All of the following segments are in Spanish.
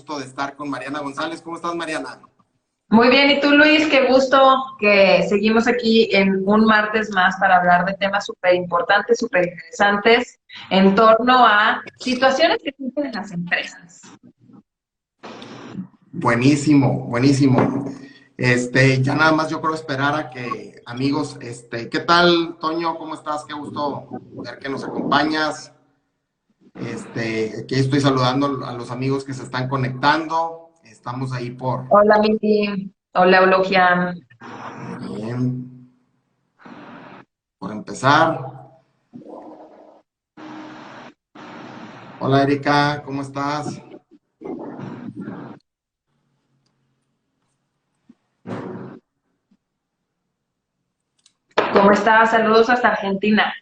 gusto de estar con Mariana González. ¿Cómo estás, Mariana? Muy bien, ¿y tú, Luis? Qué gusto que seguimos aquí en un martes más para hablar de temas súper importantes, súper interesantes en torno a situaciones que existen en las empresas. Buenísimo, buenísimo. Ya nada más yo creo esperar a que, amigos, ¿qué tal, Toño? ¿Cómo estás? Qué gusto ver que nos acompañas. Aquí estoy saludando a los amigos que se están conectando. Estamos ahí Hola, Mili. Hola, Eulogia. muy bien, por empezar. Hola, Erika, ¿cómo estás? ¿Cómo estás? Saludos hasta Argentina.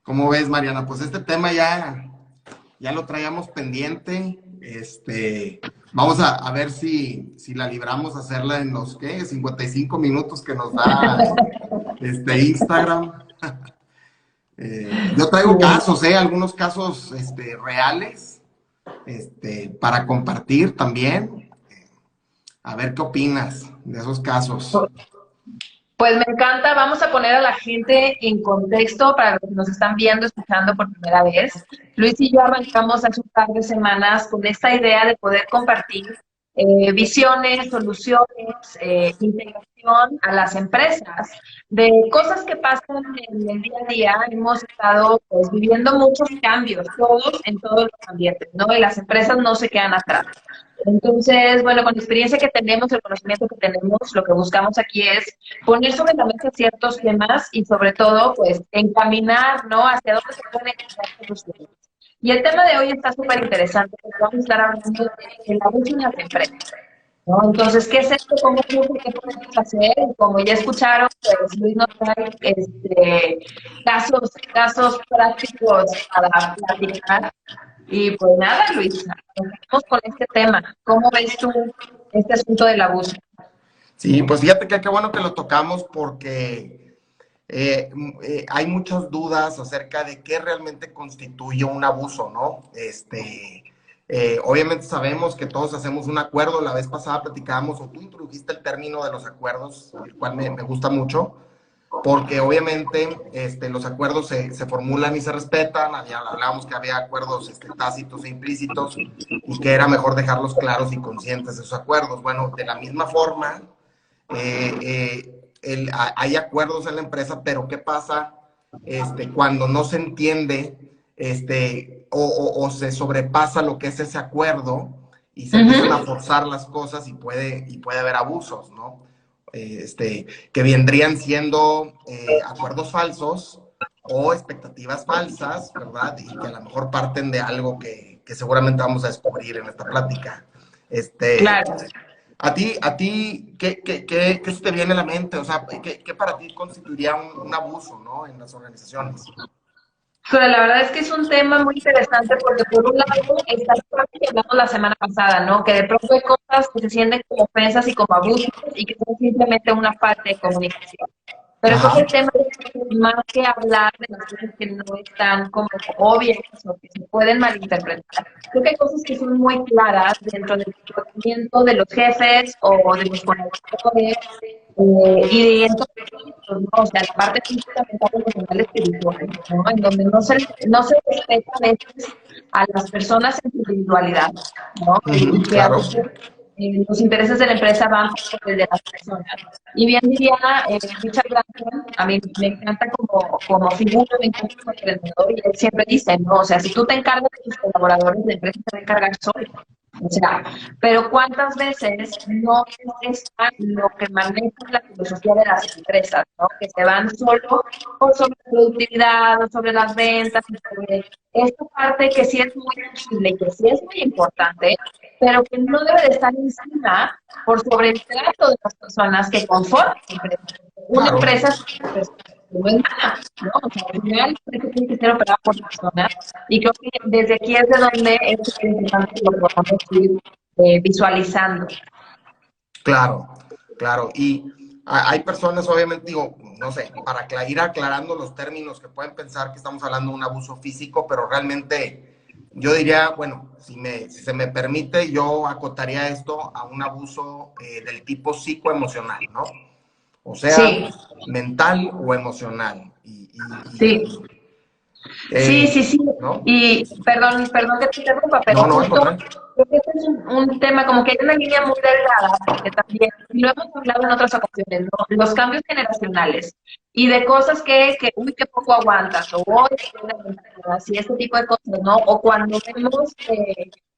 ¿Cómo ves, Mariana? Pues este tema ya lo traíamos pendiente. Vamos a ver si la libramos a hacerla en los, ¿qué? 55 minutos que nos da Instagram. Yo traigo casos, algunos casos reales, para compartir también. A ver qué opinas de esos casos. Pues me encanta, vamos a poner a la gente en contexto para los que nos están viendo, escuchando por primera vez. Luis y yo arrancamos hace un par de semanas con esta idea de poder compartir visiones, soluciones, integración a las empresas, de cosas que pasan en el día a día. Hemos estado pues, viviendo muchos cambios, todos en todos los ambientes, ¿no? Y las empresas no se quedan atrás. Entonces, bueno, con la experiencia que tenemos, el conocimiento que tenemos, lo que buscamos aquí es poner sobre la mesa ciertos temas y sobre todo, pues, encaminar, ¿no? Hacia dónde se pueden encontrar soluciones. Y el tema de hoy está súper interesante, porque vamos a estar hablando del abuso en las empresas, ¿no? Entonces, ¿qué es esto? ¿Cómo surge? ¿Qué podemos hacer? Y como ya escucharon, pues Luis nos trae casos prácticos para platicar. Y pues nada, Luis, vamos con este tema. ¿Cómo ves tú este asunto del abuso? Sí, pues fíjate que qué bueno que lo tocamos porque hay muchas dudas acerca de qué realmente constituye un abuso, ¿no? Obviamente sabemos que todos hacemos un acuerdo. La vez pasada platicábamos, o tú introdujiste el término de los acuerdos, el cual me gusta mucho, porque obviamente los acuerdos se formulan y se respetan. Hablábamos que había acuerdos tácitos e implícitos y que era mejor dejarlos claros y conscientes de esos acuerdos. Bueno, de la misma forma, hay acuerdos en la empresa, pero ¿qué pasa cuando no se entiende o se sobrepasa lo que es ese acuerdo y se empiezan a forzar las cosas y puede haber abusos, ¿no? Que vendrían siendo acuerdos falsos o expectativas falsas, ¿verdad? Y que a lo mejor parten de algo que seguramente vamos a descubrir en esta plática. Claro. A ti, ¿qué se te viene a la mente? O sea, ¿qué para ti constituiría un abuso, ¿no? En las organizaciones. Pero la verdad es que es un tema muy interesante porque por un lado está la parte que hablamos la semana pasada, ¿no? Que de pronto hay cosas que se sienten como ofensas y como abusos y que son simplemente una falta de comunicación. Pero creo que Ajá. el tema es más que hablar de las cosas que no están como obvias o que se pueden malinterpretar. Creo que hay cosas que son muy claras dentro del comportamiento de los jefes o de los colaboradores y entonces, pues, no, o sea, la parte física, mental, emocional, espiritual, ¿no? En donde no se respeta a veces a las personas en su individualidad, ¿no? Y que a Claro. veces los intereses de la empresa van por el de las personas. Y bien diría Richard Branson, a mí me encanta como figura, me encanta como emprendedor, y él siempre dice, ¿no? O sea, si tú te encargas de tus colaboradores, la empresa se va a encargar sola. O sea, pero ¿cuántas veces no es lo que maneja la filosofía de las empresas, ¿no? Que se van solo por sobre la productividad, o sobre las ventas, sobre esta parte que sí es muy tangible y que sí es muy importante, pero que no debe de estar encima por sobre el trato de las personas que conforman la empresa. Una Claro. empresa no es nada, ¿no? O sea, al final la empresa tiene que ser operada por personas y creo que desde aquí es de donde es importante que lo podamos ir visualizando. Claro, claro. Y hay personas, obviamente, digo, no sé, para ir aclarando los términos que pueden pensar que estamos hablando de un abuso físico, pero realmente yo diría, bueno, si se me permite, yo acotaría esto a un abuso del tipo psicoemocional, ¿no? O sea, Sí, mental o emocional. sí. Sí, sí, sí. ¿No? Y perdón que te interrumpa, pero No, no, al justo contrario. creo que este es un tema, como que hay una línea muy delgada, porque también, y lo hemos hablado en otras ocasiones, ¿no? Los cambios generacionales y de cosas uy, que poco aguantas, o hoy, así, este tipo de cosas, ¿no? O cuando vemos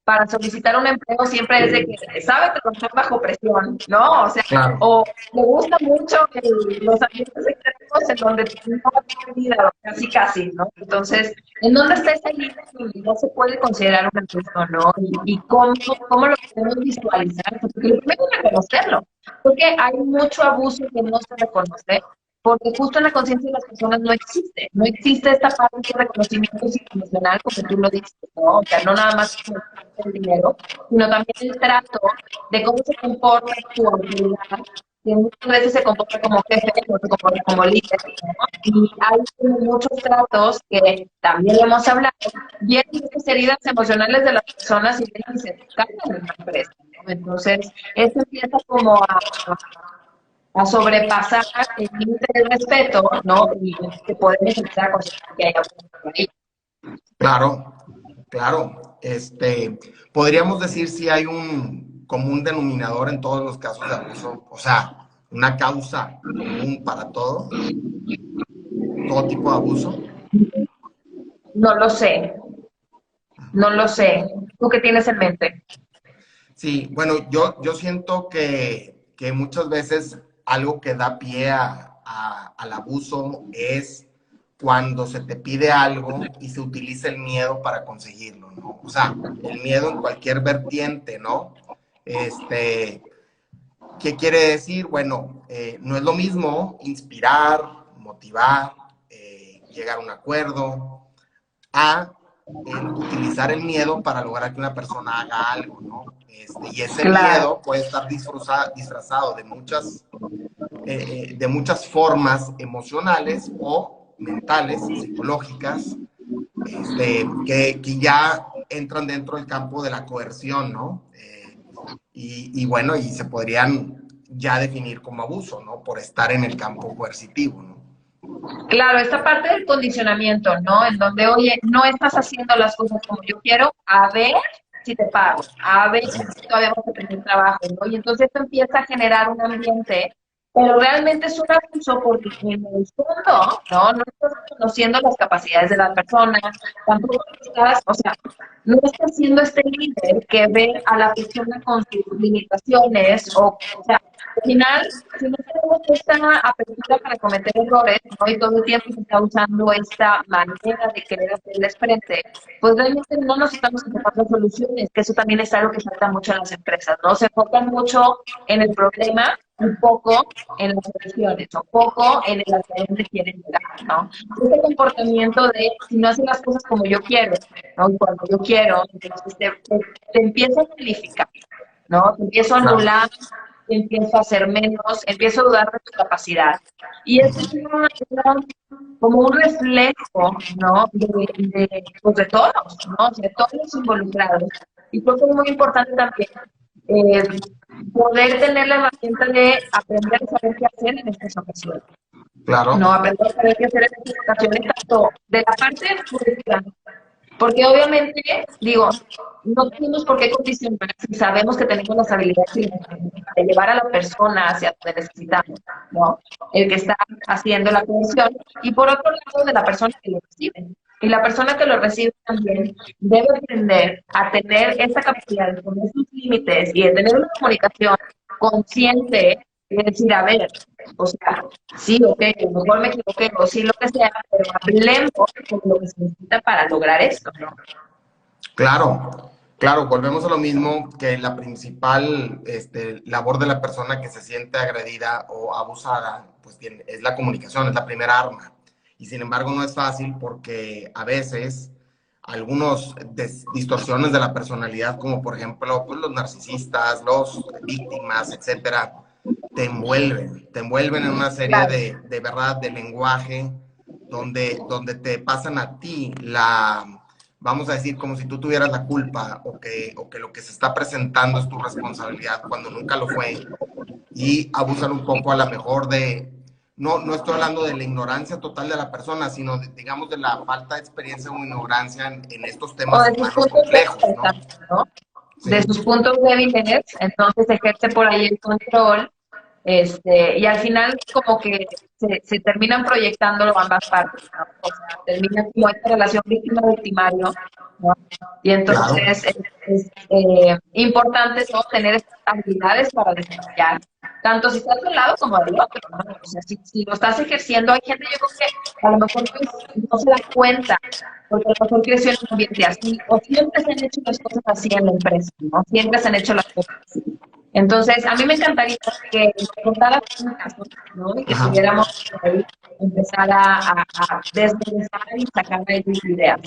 para solicitar un empleo siempre es de que sabe trabajar bajo presión, ¿no? O sea, Claro, o le gusta mucho los ambientes extremos en donde no hay vida, casi casi, ¿no? Entonces, ¿en dónde está esa línea donde no se puede considerar un abuso, no? Y cómo lo podemos visualizar, porque lo primero es reconocerlo, porque hay mucho abuso que no se reconoce, porque justo en la conciencia de las personas no existe esta parte de reconocimiento psicoemocional, como tú lo dices, ¿no? O sea, no nada más el dinero, sino también el trato de cómo se comporta tu autoridad, que muchas veces se comporta como jefe, no se comporta como líder, ¿no? Y hay como muchos tratos que también lo hemos hablado, vienen estas heridas emocionales de las personas y se caen en la empresa, ¿no? Entonces, esto empieza como a sobrepasar el límite del respeto, ¿no? Y que podemos empezar a considerar que hay abuso por ahí. claro, claro. Podríamos decir si hay un común denominador en todos los casos de abuso, o sea, una causa común para todo tipo de abuso. No lo sé, no lo sé. ¿Tú qué tienes en mente? Sí, bueno, yo siento que muchas veces algo que da pie al abuso es cuando se te pide algo y se utiliza el miedo para conseguirlo, ¿no? O sea, el miedo en cualquier vertiente, ¿no? Este, ¿Qué quiere decir? Bueno, no es lo mismo inspirar, motivar, llegar a un acuerdo, a el utilizar el miedo para lograr que una persona haga algo, ¿no? Y ese Claro. miedo puede estar disfrazado de muchas formas emocionales o mentales, psicológicas, que ya entran dentro del campo de la coerción, ¿no? Y bueno, y se podrían ya definir como abuso, ¿no? Por estar en el campo coercitivo, ¿no? Claro, esta parte del condicionamiento, ¿no? En donde, oye, no estás haciendo las cosas como yo quiero, a ver si te pago, a ver si todavía vamos a tener trabajo, ¿no? Y entonces esto empieza a generar un ambiente, pero realmente es un abuso porque en el fondo, ¿no? No estás conociendo las capacidades de la persona, tampoco estás, o sea, no estás siendo este líder que ve a la persona con sus limitaciones, o sea, al final, si no tenemos esta apertura para cometer errores, ¿no? Y todo el tiempo se está usando esta manera de querer hacerles frente, pues realmente no nos estamos enfocando en soluciones, que eso también es algo que falta mucho en las empresas, ¿no? Se enfocan mucho en el problema y poco en las soluciones, o poco en el hacia dónde quieren llegar, ¿no? Este comportamiento de si no hacen las cosas como yo quiero, ¿no? Y cuando yo quiero, entonces te empiezo a calificar, ¿no? Te empiezo a Claro. anular, empiezo a hacer menos, empiezo a dudar de tu capacidad. Y es como un reflejo, ¿no? Pues de todos, ¿no? De todos los involucrados. Y creo que es muy importante también eh, poder tener la herramienta de aprender a saber qué hacer en estas ocasiones. Claro, No, aprender a saber qué hacer en estas ocasiones, tanto de la parte jurídica, porque obviamente, digo, no tenemos por qué condicionar si sabemos que tenemos las habilidades y las herramientas de llevar a la persona hacia donde necesitamos, ¿no? El que está haciendo la conexión, y por otro lado, de la persona que lo recibe. Y la persona que lo recibe también debe aprender a tener esa capacidad de poner sus límites y de tener una comunicación consciente y decir, a ver, o sea, sí, ok, a lo mejor me equivoqué, o sí, lo que sea, pero hablemos de lo que se necesita para lograr esto, ¿no? claro, claro, volvemos a lo mismo que la principal labor de la persona que se siente agredida o abusada, pues es la comunicación, es la primera arma. Y sin embargo no es fácil porque a veces algunos distorsiones de la personalidad, como por ejemplo pues, los narcisistas, los víctimas, etcétera, te envuelven en una serie Claro. de verdad, de lenguaje, donde te pasan a ti vamos a decir, como si tú tuvieras la culpa o que lo que se está presentando es tu responsabilidad cuando nunca lo fue, y abusan un poco a lo mejor no estoy hablando de la ignorancia total de la persona, sino digamos de la falta de experiencia o ignorancia en estos O temas de sus humanos puntos complejos, débiles ¿no? también, ¿no? De Sí, sus puntos débiles, entonces ejerce por ahí el control, y al final como que se terminan proyectando ambas partes, ¿no? O sea, termina como esta relación víctima-victimario, ¿no? Y claro, entonces es importante, ¿no?, tener estas habilidades para desarrollar, tanto si estás de un lado como del otro, ¿no? O sea, si lo estás ejerciendo, hay gente, yo creo que a lo mejor no se da cuenta, porque a lo mejor creció en un ambiente así, o siempre se han hecho las cosas así en la empresa, ¿no? Siempre se han hecho las cosas así. Entonces, a mí me encantaría que me contaras un caso, ¿no? Y que ajá. pudiéramos por ahí empezar a desmenuzar y sacar de ahí ideas.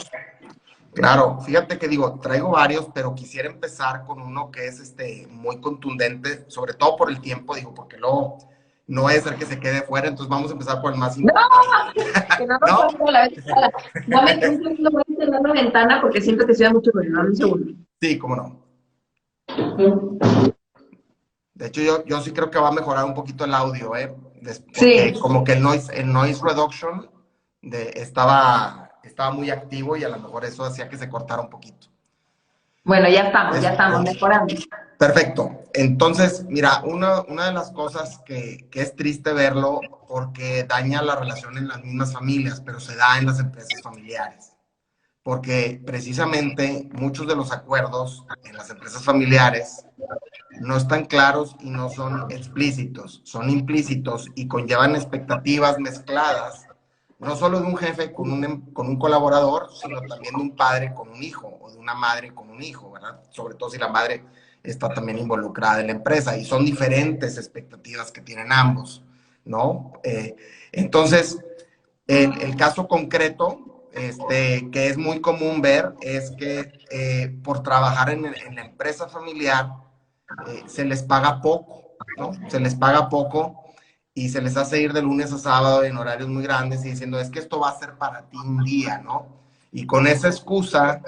Claro, fíjate que digo, traigo varios, pero quisiera empezar con uno que es muy contundente, sobre todo por el tiempo, digo, porque luego no es el que se quede fuera, entonces vamos a empezar por el más No, importante. que no nos ¿No? pase la vez pasada. Dame un segundo, voy a cerrar la ventana porque siento que se da mucho ruido. Dame un segundo. Sí, cómo no. De hecho, yo sí creo que va a mejorar un poquito el audio, ¿eh? Porque Sí, como que el noise reduction estaba muy activo y a lo mejor eso hacía que se cortara un poquito. bueno, ya estamos Este, mejorando. Perfecto. Entonces, mira, una de las cosas que es triste verlo porque daña la relación en las mismas familias, pero se da en las empresas familiares. Porque precisamente muchos de los acuerdos en las empresas familiares no están claros y no son explícitos, son implícitos y conllevan expectativas mezcladas, no solo de un jefe con un colaborador, sino también de un padre con un hijo o de una madre con un hijo, ¿verdad? Sobre todo si la madre está también involucrada en la empresa y son diferentes expectativas que tienen ambos, ¿no? Entonces, el caso concreto que es muy común ver es que por trabajar en la empresa familiar, se les paga poco, ¿no? Se les paga poco y se les hace ir de lunes a sábado en horarios muy grandes y diciendo, es que esto va a ser para ti un día, ¿no? Y con esa excusa,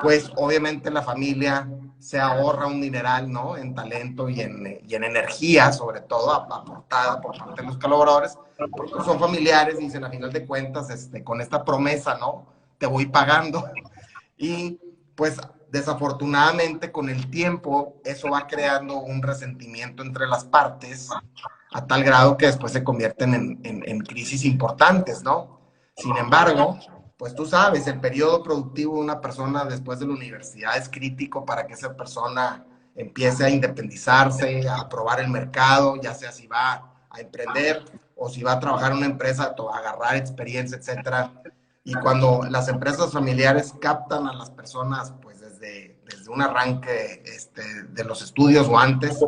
pues obviamente la familia se ahorra un dineral, ¿no? En talento y en energía, sobre todo, aportada por parte de los colaboradores, porque pues, son familiares y dicen, a final de cuentas, con esta promesa, ¿no? Te voy pagando. Y pues desafortunadamente con el tiempo eso va creando un resentimiento entre las partes a tal grado que después se convierten en crisis importantes, ¿no? Sin embargo, pues tú sabes, el periodo productivo de una persona después de la universidad es crítico para que esa persona empiece a independizarse, a probar el mercado, ya sea si va a emprender o si va a trabajar en una empresa, a agarrar experiencia, etcétera. Y cuando las empresas familiares captan a las personas, pues desde un arranque de los estudios o antes,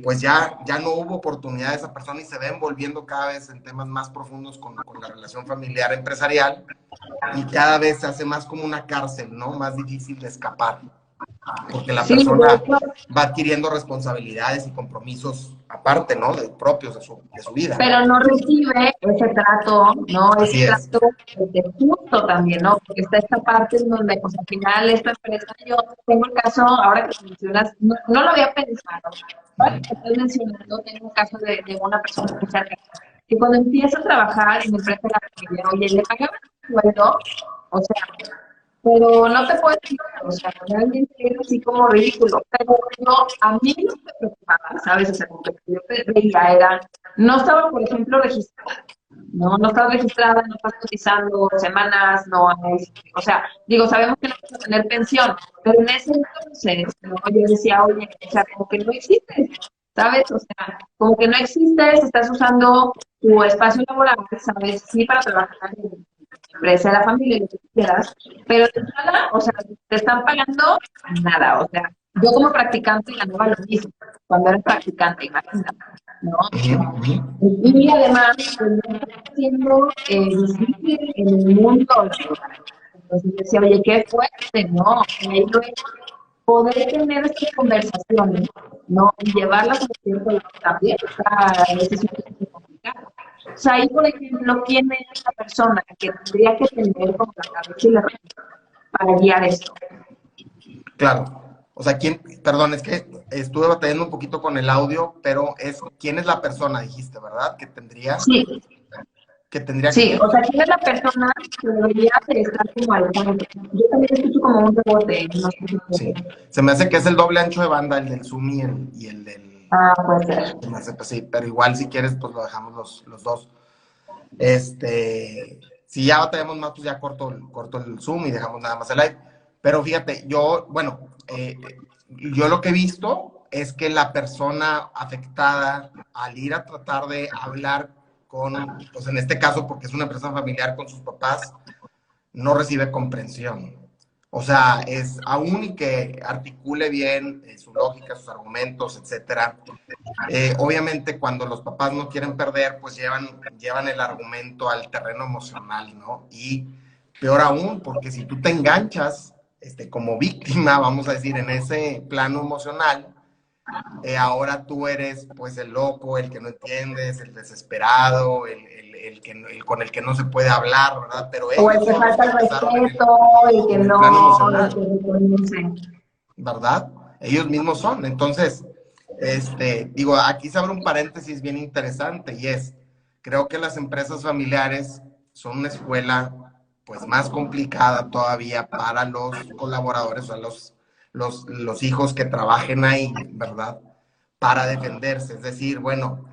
pues ya no hubo oportunidad de esa persona y se va envolviendo cada vez en temas más profundos con la relación familiar empresarial y cada vez se hace más como una cárcel, ¿no? Más difícil de escapar, porque la Sí, de persona hecho, va adquiriendo responsabilidades y compromisos aparte, ¿no? Propios de su vida. pero no recibe ese trato, ¿no? Ese Así es. trato justo también, ¿no? Porque está esta parte en donde, pues al final, esta empresa, yo tengo el caso, ahora que mencionas, no lo había pensado, ahora que estás mencionando, tengo un caso de una persona muy cercana, que cuando empieza a trabajar en la empresa de la familia, oye, le pagaban un sueldo, o sea, pero no te puedo decir, o sea, realmente es así como ridículo. Pero no, a mí no me preocupaba, ¿sabes? O sea, como que yo veía era, no estaba, por ejemplo, registrada, no estaba registrada, no estás cotizando semanas, no hay, o sea, digo, sabemos que no vas a tener pensión, pero en ese entonces, ¿no? Yo decía, oye, o sea, como que no existes, ¿sabes? O sea, como que no existes, estás usando tu espacio laboral, ¿sabes? Sí, para trabajar en empresa de la familia, lo que quieras, pero de nada, o sea, te están pagando nada, o sea, yo como practicante ganaba lo mismo cuando era practicante, imagínate, ¿no? Y además, pues, no estaba siendo visible en el mundo laboral. Entonces yo decía, oye, qué fuerte, ¿no? Y ahí lo es. poder tener estas conversaciones, ¿no? Y llevarlas a cierto lado también, a veces es un poco complicado. O sea, ahí, por ejemplo, ¿quién es esa persona que tendría que tener como la cabeza y la mente para guiar esto? Claro. O sea, perdón, es que estuve batallando un poquito con el audio, pero ¿quién es la persona, dijiste, verdad? Sí, Que tendría que sí, qué? o sea, ¿quién es la persona que debería de estar como al tanto? Yo también escucho como un rebote, no sé si Sí. Se me hace que es el doble ancho de banda, el del Zoom y el del... ah, puede ser. Se me hace, pues sí, pero igual si quieres, pues lo dejamos los dos. Si ya batallamos más, pues ya corto el Zoom y dejamos nada más el live. Pero fíjate, yo lo que he visto es que la persona afectada, al ir a tratar de hablar pues en este caso, porque es una empresa familiar con sus papás, no recibe comprensión. O sea, aún y que articule bien su lógica, sus argumentos, etcétera. Obviamente, cuando los papás no quieren perder, pues llevan el argumento al terreno emocional, ¿no? Y peor aún, porque si tú te enganchas como víctima, vamos a decir, en ese plano emocional, ahora tú eres pues el loco, el que no entiendes, el desesperado, el con el que no se puede hablar, ¿verdad? Pero O el ellos que son los falta que el empezaron respeto, el que en el no, plano el que emocional, reconoce. ¿verdad? Ellos mismos son. Entonces, digo, aquí se abre un paréntesis bien interesante y creo que las empresas familiares son una escuela pues más complicada todavía para los colaboradores, o sea, los hijos que trabajen ahí, ¿verdad? Para defenderse. Es decir, bueno,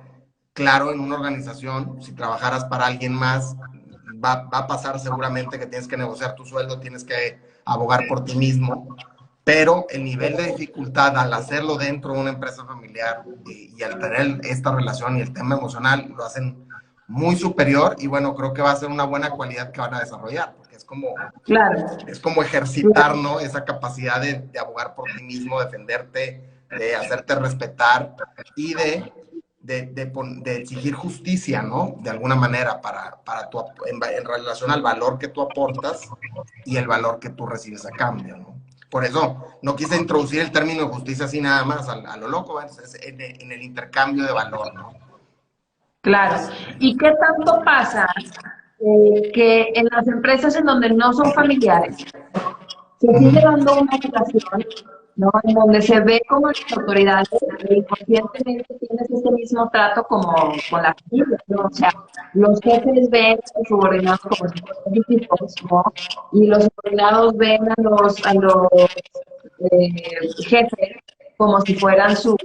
claro, en una organización, si trabajaras para alguien más, va a pasar seguramente que tienes que negociar tu sueldo, tienes que abogar por ti mismo, pero el nivel de dificultad al hacerlo dentro de una empresa familiar y al tener esta relación y el tema emocional lo hacen muy superior y bueno, creo que va a ser una buena cualidad que van a desarrollar, porque Claro, es como ejercitar, ¿no? Esa capacidad de abogar por ti mismo, defenderte, de hacerte respetar y de exigir justicia, ¿no? De alguna manera en relación al valor que tú aportas y el valor que tú recibes a cambio, ¿no? Por eso no quise introducir el término de justicia así nada más a lo loco, ¿ves? Es en el intercambio de valor, ¿no? claro. ¿Y qué tanto pasa que en las empresas en donde no son familiares, se sigue dando una educación, ¿no? En donde se ve como las autoridades inconscientemente tienes ese mismo trato como con la familia, ¿no? O sea, los jefes ven a los subordinados como si fueran hijos, ¿no? Y los subordinados ven a los jefes como si fueran sus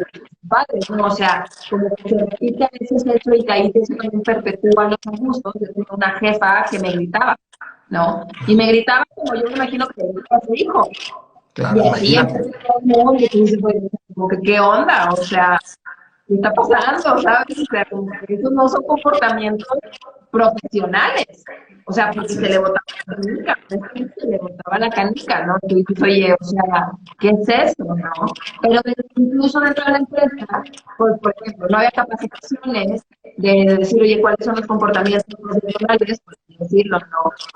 padres, ¿no? O sea, como que se repite a veces eso y que ahí se también perpetúan los abusos. Yo tenía una jefa que me gritaba, ¿no? Y me gritaba como yo me imagino que le grita a su hijo. Y Claro, así imagínate. empezó todo el mundo y tú dices, pues, como que, ¿qué onda? O sea, ¿qué está pasando? ¿Sabes? O sea, como que esos no son comportamientos profesionales. O sea, porque Así se le es. botaba la canica, se le botaba la canica, ¿no? Tú dices, oye, o sea, ¿qué es eso, no? Pero incluso dentro de la empresa, pues, por ejemplo, no había capacitaciones de decir, oye, ¿cuáles son los comportamientos profesionales? Por así decirlo,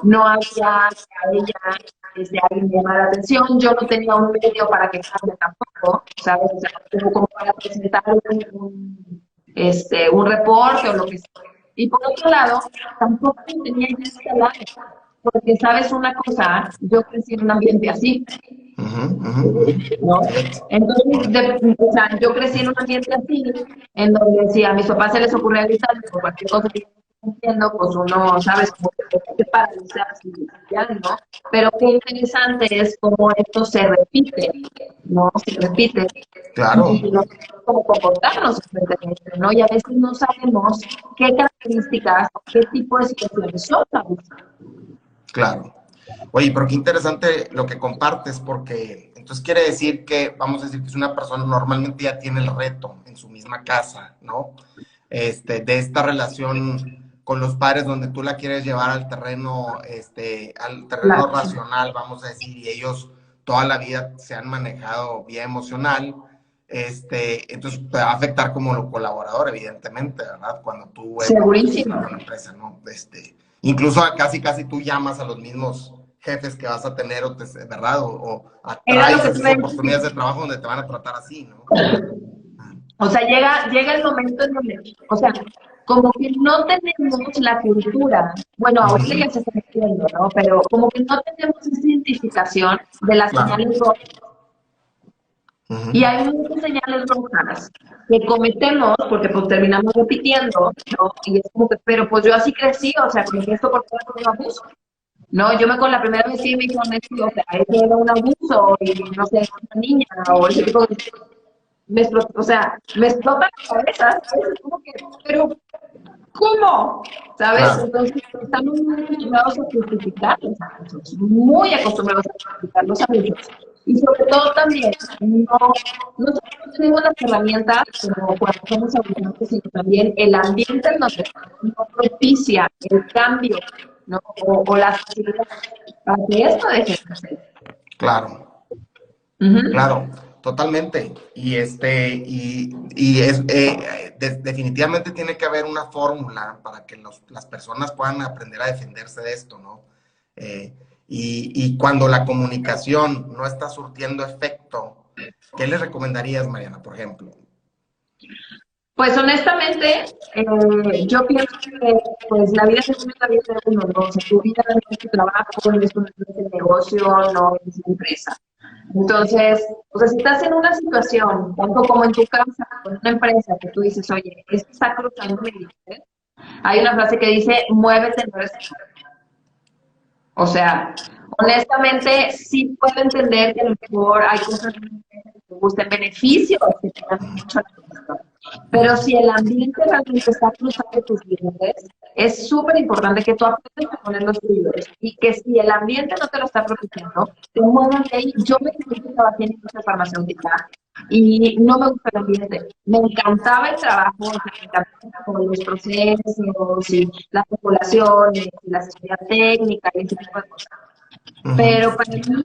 no había que ella alguien me llama la atención, yo no tenía un medio para quejarme tampoco, ¿sabes? O sea, como para presentar un reporte o lo que sea. Y por otro lado, tampoco tenía yo instalado, porque sabes una cosa, yo crecí en un ambiente así, Ujú, ujú, ujú. ¿no? Fíjate. Entonces, o sea, yo crecí en un ambiente así, en donde si a mis papás se les ocurría gritar por cualquier cosa que yo entiendo, pues uno, ¿sabes? Como que se paraliza, así, ya, ¿no? Pero qué interesante es cómo esto se repite, ¿no? Se repite. Claro, Y no sabemos cómo comportarnos frente a esto, ¿no? Y a veces no sabemos qué características, qué tipo de situaciones son abusivas. claro. Oye, pero qué interesante lo que compartes, porque entonces quiere decir que, vamos a decir que es una persona normalmente ya tiene el reto en su misma casa, ¿no? De esta relación con los padres donde tú la quieres llevar al terreno Claro. racional, vamos a decir, y ellos toda la vida se han manejado vía emocional, entonces te va a afectar como colaborador, evidentemente, ¿verdad? Cuando tú evalúes Segurísimo. alguna empresa, ¿no? Incluso casi tú llamas a los mismos jefes que vas a tener, ¿verdad? O Era lo atraes que te esas iba a oportunidades decir. de trabajo donde te van a tratar así, ¿no? O sea, llega el momento en donde, o sea, como que no tenemos la cultura, bueno, ahorita Ujú, ya se está haciendo, ¿no? Pero como que no tenemos esa identificación de las claro. señales rojas. Ujú, Y hay muchas señales rojas que cometemos porque pues terminamos repitiendo, ¿no? Y es como que, pero pues yo así crecí, o sea, como que esto por todo un abuso. No, yo me con la primera vez que me dijeron esto, o sea, eso era un abuso, y no sé, una niña, o ese tipo de o sea, me explota la cabeza, ¿sabes? Es como que, pero, ¿cómo? ¿Sabes? claro. Entonces, estamos muy acostumbrados a justificar los abusos, muy acostumbrados a justificar los abusos. Y sobre todo también, no solo tenemos las herramientas como cuando somos abusantes, sino también el ambiente en donde no propicia el cambio, ¿no? O las facilidades para que esto deje de hacer. Claro, Ujú. claro, totalmente. Y es, definitivamente tiene que haber una fórmula para que las personas puedan aprender a defenderse de esto, ¿no? Eh, y cuando la comunicación no está surtiendo efecto, ¿qué le recomendarías, Mariana, por ejemplo? Pues honestamente, yo pienso que pues la vida es la vida de uno, ¿no? O sea, tu vida no es tu trabajo, no es el negocio, no es la empresa. Entonces, o sea, si estás en una situación, tanto como en tu casa, con una empresa, que tú dices, oye, esto está cruzando mi límite, hay una frase que dice, muévete, no eres. O sea, honestamente, sí puedo entender que a lo mejor hay cosas que te gusten, beneficios que te dan mucho a la persona. Pero si el ambiente realmente está cruzando tus límites, es súper importante que tú aprendas a poner los tuyos y que si el ambiente no te lo está propiciando, te muevas de ahí. Yo me encontré que trabajé en industria farmacéutica y no me gusta el ambiente. Me encantaba el trabajo, o sea, me encantaban como los procesos y las populaciones y la asesoría técnica y ese tipo de cosas. Ujú, Pero para mí,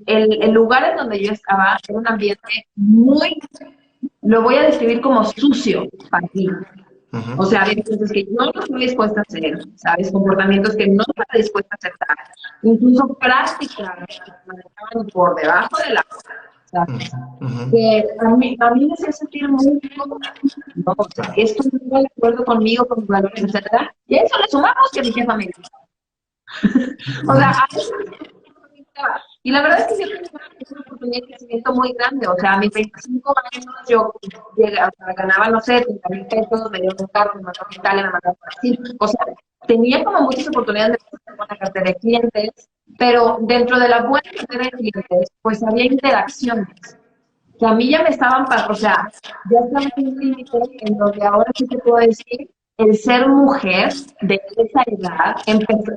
el lugar en donde yo estaba era un ambiente muy, lo voy a describir como sucio para mí. ujú, O sea, había cosas que yo no estoy dispuesta a hacer, ¿sabes? Comportamientos que no estaba dispuesta a aceptar. Incluso prácticas que se manejaban por debajo de la, ¿sabes? ujú, Que a mí me hacía sentir muy incómoda, ¿no? O sea, claro. esto no va de acuerdo conmigo, con mis valores, etcétera. Y a eso le sumamos que mi jefa me gritaba. O sea, Ujú, a eso me gritaba. Y la verdad es que yo tenía una oportunidad de crecimiento muy grande. O sea, a mis 25 años yo llegué, o sea, ganaba, no sé, 30,000 pesos, me dieron un carro, me mandaron a Italia, me mandaron a Brasil. O sea, tenía como muchas oportunidades de tener buena cartera de clientes, pero dentro de la buena cartera de clientes, pues había interacciones que a mí ya me estaban, o sea, ya estaba en un límite en donde ahora sí te puedo decir, el ser mujer de esa edad empezó,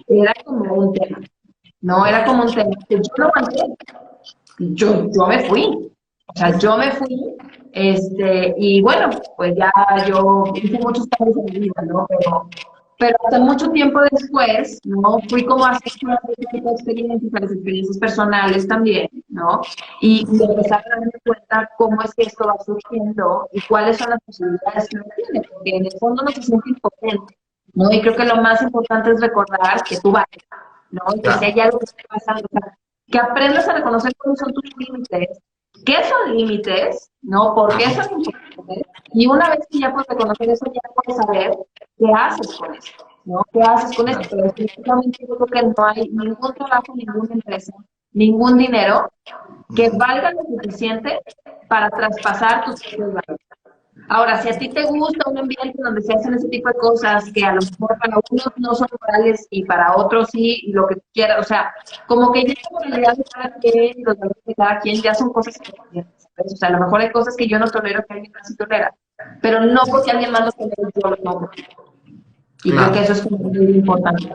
era como un tema, ¿no? Era claro. como un tema que yo no aguanté, yo me fui, o sea, yo me fui, y bueno, pues ya yo hice muchos cambios en mi vida, ¿no? Pero hasta mucho tiempo después, ¿no? Fui como asesora de este tipo de experiencias, a las experiencias personales también, ¿no? Y empezar a darme cuenta cómo es que esto va surgiendo y cuáles son las posibilidades que uno tiene, porque en el fondo no se siente impotente, ¿no? Y creo que lo más importante es recordar que tú vales, ¿no? Y que si Claro, hay algo que está pasando, o sea, que aprendas a reconocer cuáles son tus límites, qué son límites, ¿no? ¿Por qué son importantes? Y una vez que ya puedes reconocer eso, ya puedes saber qué haces con eso, ¿no? ¿Qué haces con eso? claro. Pero definitivamente yo creo que no hay ningún trabajo, ninguna empresa, ningún dinero que Ujú, valga lo suficiente para traspasar tus propios valores. Ahora, si a ti te gusta un ambiente donde se hacen ese tipo de cosas que a lo mejor para unos no son morales y para otros sí, y lo que tú quieras, o sea, como que ya la moralidad de cada quien y los valores de cada quien ya son cosas independientes, ¿sabes? O sea, a lo mejor hay cosas que yo no tolero que alguien más sí tolera, pero no porque alguien más lo tolere, yo lo tomo. Y creo que claro, eso es como muy importante.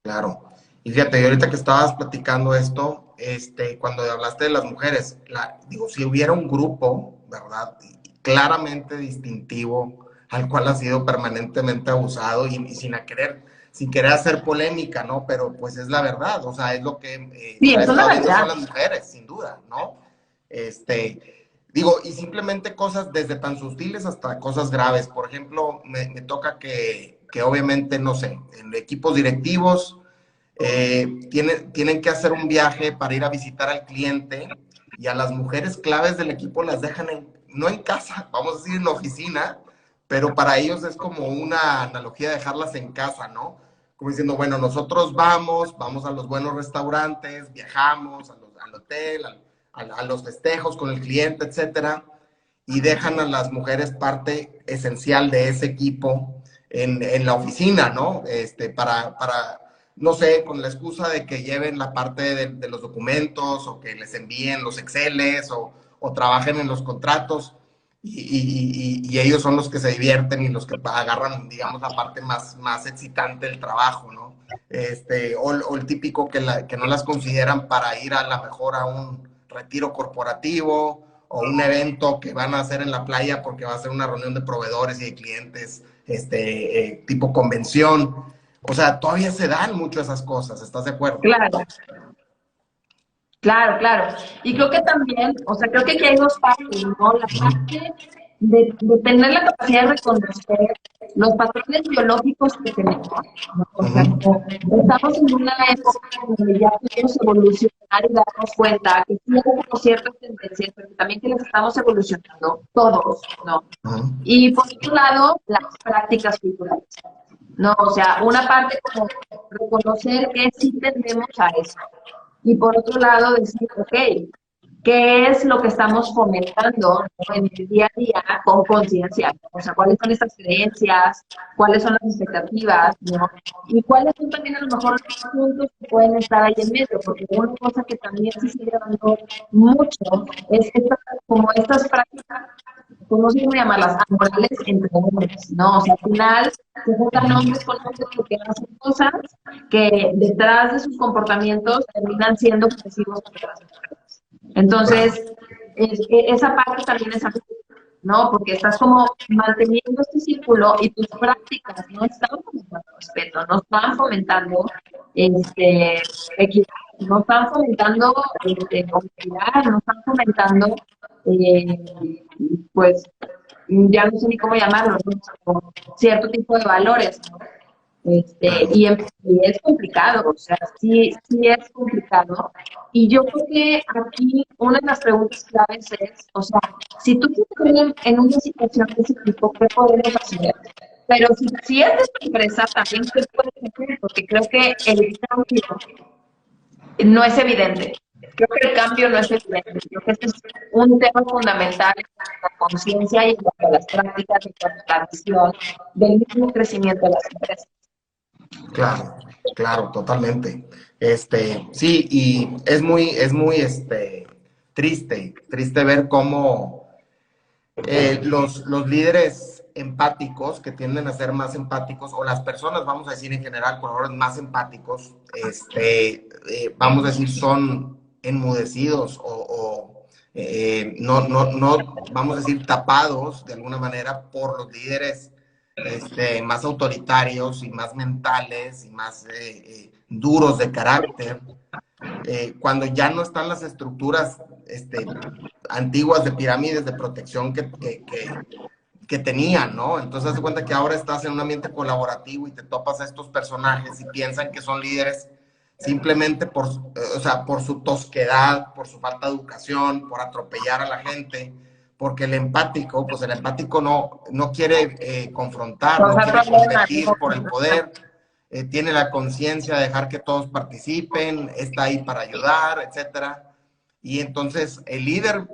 claro. Y fíjate, y ahorita que estabas platicando esto, cuando hablaste de las mujeres, digo, si hubiera un grupo, ¿verdad? Claramente distintivo, al cual ha sido permanentemente abusado y sin querer hacer polémica, ¿no? Pero pues es la verdad, o sea, es lo que Sí, se ha es una estado viendo realidad. son las mujeres, sin duda, ¿no? Digo, y simplemente cosas desde tan sutiles hasta cosas graves. Por ejemplo, me toca que obviamente, no sé, en equipos directivos, tienen que hacer un viaje para ir a visitar al cliente y a las mujeres claves del equipo las dejan no en casa, vamos a decir en la oficina, pero para ellos es como una analogía de dejarlas en casa, ¿no? Como diciendo, bueno, nosotros vamos a los buenos restaurantes, viajamos al hotel, a los festejos con el cliente, etcétera, y dejan a las mujeres parte esencial de ese equipo en la oficina, ¿no? Para, no sé, con la excusa de que lleven la parte de los documentos o que les envíen los Exceles o trabajen en los contratos y ellos son los que se divierten y los que agarran, digamos, la parte más excitante del trabajo, ¿no? O el típico que no las consideran para ir a la mejor a un retiro corporativo o un evento que van a hacer en la playa porque va a ser una reunión de proveedores y de clientes, tipo convención. O sea, todavía se dan mucho esas cosas, ¿estás de acuerdo? Claro. Claro, claro. Y creo que también, o sea, creo que aquí hay dos partes, ¿no? La parte de tener la capacidad de reconocer los patrones biológicos que tenemos, ¿no? O sea, como estamos en una época donde ya podemos evolucionar y darnos cuenta que sí hay como ciertas tendencias, pero también que las estamos evolucionando todos, ¿no? Y por otro lado, las prácticas culturales, ¿no? O sea, una parte como reconocer que sí tendemos a eso. Y por otro lado, decir, ok, ¿qué es lo que estamos fomentando, ¿no? En el día a día con conciencia? O sea, ¿cuáles son estas creencias? ¿Cuáles son las expectativas? ¿No? Y cuáles son también a lo mejor los puntos que pueden estar ahí en medio, porque una cosa que también se sigue dando mucho es como estas prácticas, ¿cómo se llama llamarlas? Amorales entre hombres, ¿no? O sea, al final se juntan hombres con hombres porque hacen cosas que detrás de sus comportamientos terminan siendo agresivos contra las mujeres. Entonces, esa parte también es así, ¿no? Porque estás como manteniendo este círculo y tus prácticas no están fomentando respeto, no están fomentando equidad, no están fomentando confiar, no están fomentando pues ya no sé ni cómo llamarlo, ¿no? Cierto tipo de valores, ¿no? Y es complicado, o sea, sí es complicado. Y yo creo que aquí una de las preguntas claves es, o sea, si tú te pones en una situación de ese tipo, ¿qué podemos hacer? Pero si es de tu empresa, también ¿qué puedes hacer? Porque creo que el cambio no es evidente. Creo que el cambio no es evidente. Creo que este es un tema fundamental en la conciencia y en las prácticas de la visión del mismo crecimiento de las empresas. Claro, claro, totalmente. Sí, y es muy, triste ver cómo los líderes empáticos, que tienden a ser más empáticos, o las personas, vamos a decir en general, colaboradores más empáticos, vamos a decir, son enmudecidos no, vamos a decir, tapados de alguna manera por los líderes más autoritarios y más mentales y más duros de carácter, cuando ya no están las estructuras antiguas de pirámides de protección que tenían, ¿no? Entonces, haz de cuenta que ahora estás en un ambiente colaborativo y te topas a estos personajes y piensan que son líderes simplemente por su tosquedad, por su falta de educación, por atropellar a la gente, porque el empático no quiere confrontar, no quiere competir por el poder, tiene la conciencia de dejar que todos participen, está ahí para ayudar, etcétera. Y entonces el líder,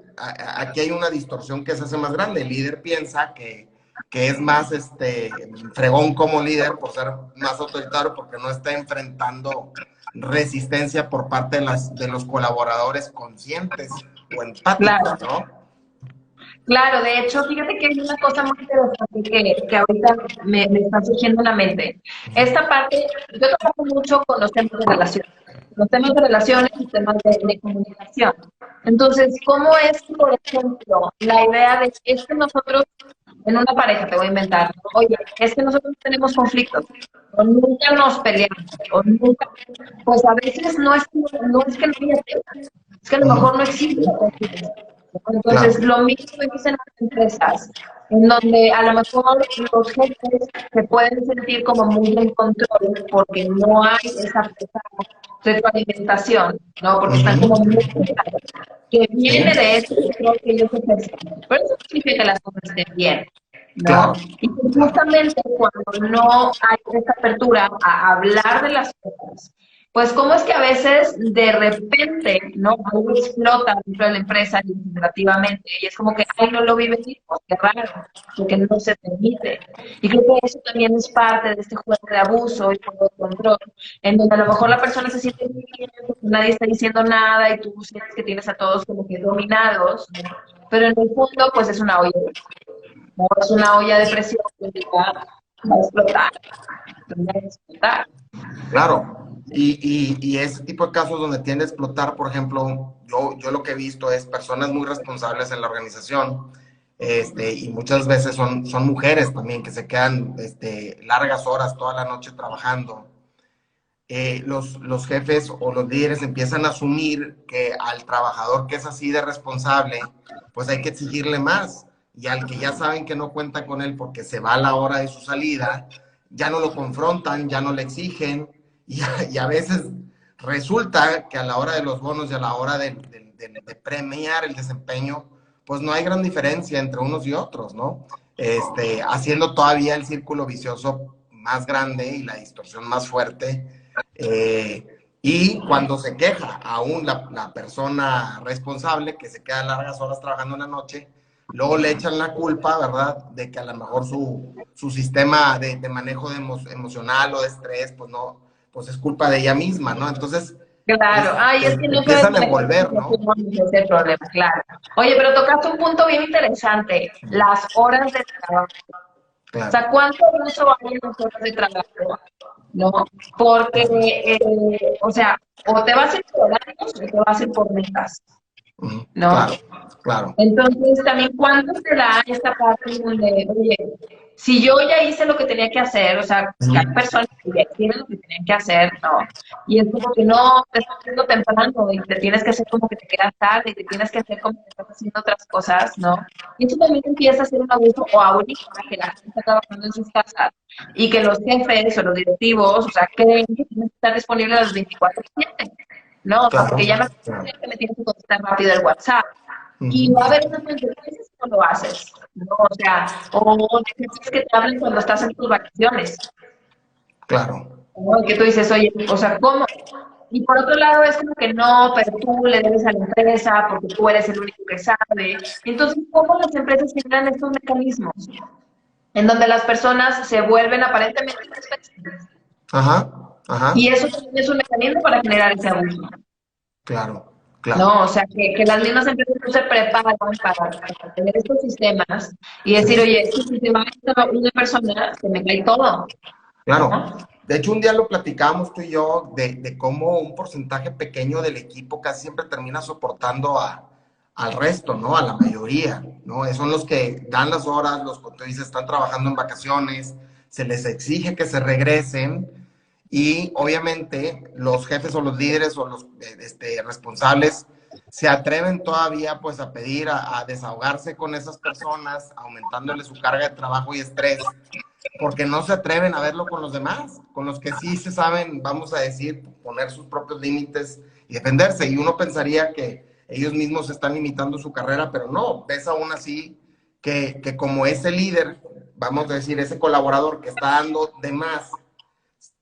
aquí hay una distorsión que se hace más grande. El líder piensa que es más fregón como líder por ser más autoritario, porque no está enfrentando resistencia por parte de los colaboradores conscientes o empáticos, claro. ¿no? Claro, de hecho, fíjate que hay una cosa muy interesante que ahorita me está surgiendo en la mente. Esta parte, yo trabajo mucho con los temas de relaciones y temas de comunicación. Entonces, ¿cómo es, por ejemplo, la idea de es que nosotros, en una pareja, te voy a inventar, oye, es que nosotros tenemos conflictos, o nunca nos peleamos, o nunca, pues a veces no es que no haya tema, es que a lo mejor no existe la confianza. Entonces, claro, lo mismo dicen las empresas. en donde a lo mejor los jefes se pueden sentir como muy en control porque no hay esa retroalimentación, ¿no? Porque están como muy cansados, que viene Sí, de ese control que ellos ejercen. Pero eso significa que las cosas estén bien, ¿no? claro, Y claro. justamente cuando no hay esa apertura a hablar de las cosas, pues cómo es que a veces de repente, ¿no? Algo explota dentro de la empresa administrativamente y es como que, ay, no lo vi venir, pues qué raro, porque no se permite. Y creo que eso también es parte de este juego de abuso y juego de control, en donde a lo mejor la persona se siente muy bien, porque nadie está diciendo nada y tú sientes que tienes a todos como que dominados, ¿no? Pero en el fondo, pues es una olla, ¿no? Es una olla de presión que va a explotar, va a explotar. Claro, y ese tipo de casos donde tiende a explotar, por ejemplo, yo lo que he visto es personas muy responsables en la organización, y muchas veces son mujeres también que se quedan largas horas toda la noche trabajando. Los jefes o los líderes empiezan a asumir que al trabajador que es así de responsable, pues hay que exigirle más. Y al que ya saben que no cuentan con él porque se va a la hora de su salida, ya no lo confrontan, ya no le exigen. Y a veces resulta que a la hora de los bonos y a la hora de premiar el desempeño, pues no hay gran diferencia entre unos y otros, ¿no? Haciendo todavía el círculo vicioso más grande y la distorsión más fuerte. Y cuando se queja aún la persona responsable que se queda largas horas trabajando en la noche, luego le echan la culpa, ¿verdad? De que a lo mejor su sistema de manejo emocional o de estrés, pues no, pues es culpa de ella misma, ¿no? Entonces, Claro, ay, es que no sabes empiezan a manejar la envolver, ¿no? situación, ese es el problema, claro. Oye, pero tocaste un punto bien interesante, las horas de trabajo. O Claro. sea, ¿cuánto uso hay en las horas de trabajo? ¿No? Porque, o sea, o te vas a ir por horarios o te vas a ir por metas, ¿no? Claro, claro. Entonces, también, ¿cuándo se da esta parte donde, oye, si yo ya hice lo que tenía que hacer, o sea, que hay personas que ya hicieron lo que tenían que hacer, ¿no? Y es como que no, te estás haciendo temprano y te tienes que hacer como que te quedas tarde y te tienes que hacer como que estás haciendo otras cosas, ¿no? Y eso también empieza a ser un abuso o ahorita que la gente está trabajando en sus casas y que los jefes o los directivos, o sea, creen que tienen que estar disponibles las 24/7, ¿no? O sea, Claro, porque ya claro. me tienes que contestar rápido el WhatsApp. Y va a haber unas consecuencias si no lo haces, ¿no? O sea, o necesitas que te hablen cuando estás en tus vacaciones, Claro. ¿no? Y que tú dices, oye, o sea, ¿cómo? Y por otro lado es como que no, pero tú le debes a la empresa porque tú eres el único que sabe. Entonces, ¿cómo las empresas generan estos mecanismos en donde las personas se vuelven aparentemente independientes? Ajá, Y ajá. eso también es un mecanismo para generar ese abuso. Claro, claro. No, o sea, que las mismas empresas no se preparan para tener estos sistemas y decir, Sí. oye, es que si se va una persona, se me cae todo, Claro. ¿no? De hecho, un día lo platicábamos tú y yo de cómo un porcentaje pequeño del equipo casi siempre termina soportando al resto, ¿no? A la mayoría, ¿no? Son los que dan las horas, los que tú dices están trabajando en vacaciones, se les exige que se regresen y obviamente los jefes o los líderes o los responsables se atreven todavía pues a pedir, a desahogarse con esas personas, aumentándole su carga de trabajo y estrés porque no se atreven a verlo con los demás, con los que sí se saben, vamos a decir, poner sus propios límites y defenderse. Y uno pensaría que ellos mismos están limitando su carrera, pero no, ves aún así que como ese líder, vamos a decir, ese colaborador que está dando de más,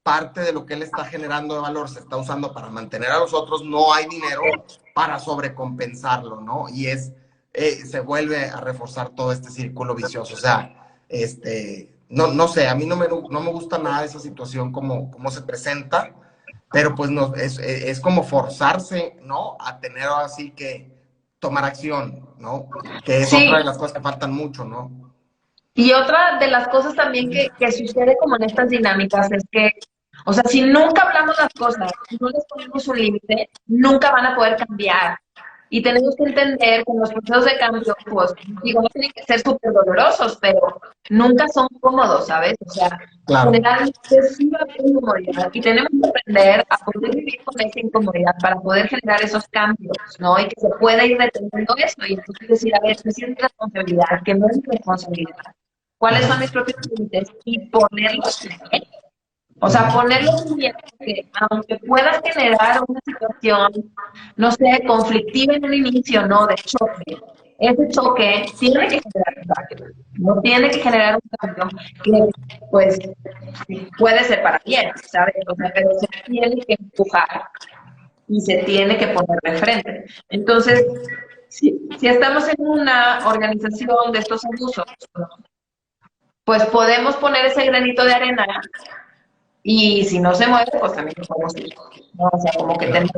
parte de lo que él está generando de valor se está usando para mantener a los otros, no hay dinero para sobrecompensarlo, ¿no? Y se vuelve a reforzar todo este círculo vicioso. O sea, no sé, a mí no me gusta nada esa situación como se presenta, pero pues no, es como forzarse, ¿no? A tener así que tomar acción, ¿no? Que es otra de Sí, las cosas que faltan mucho, ¿no? y otra de las cosas también que sucede como en estas dinámicas es que, o sea, si nunca hablamos las cosas, si no les ponemos un límite, nunca van a poder cambiar. Y tenemos que entender que los procesos de cambio, pues, digo, no tienen que ser súper dolorosos, pero nunca son cómodos, ¿sabes? O sea, Claro, generalmente sí va a haber incomodidad y tenemos que aprender a poder vivir con esa incomodidad para poder generar esos cambios, ¿no? Y que se pueda ir deteniendo eso y entonces decir, a ver, ¿qué es mi responsabilidad? ¿Qué no es mi responsabilidad? ¿Cuáles son mis propios límites? Y ponerlos bien. O sea, ponerlos bien, que aunque puedas generar una situación, no sé, conflictiva en un inicio, ¿no? De choque, ese choque tiene que generar un cambio, no tiene que generar un cambio que, pues, puede ser para bien, ¿sabes? O sea, pero se tiene que empujar y se tiene que poner de frente. Entonces, si estamos en una organización de estos abusos, pues podemos poner ese granito de arena y si no se mueve, pues también lo podemos ir, ¿no? O sea, como que tenemos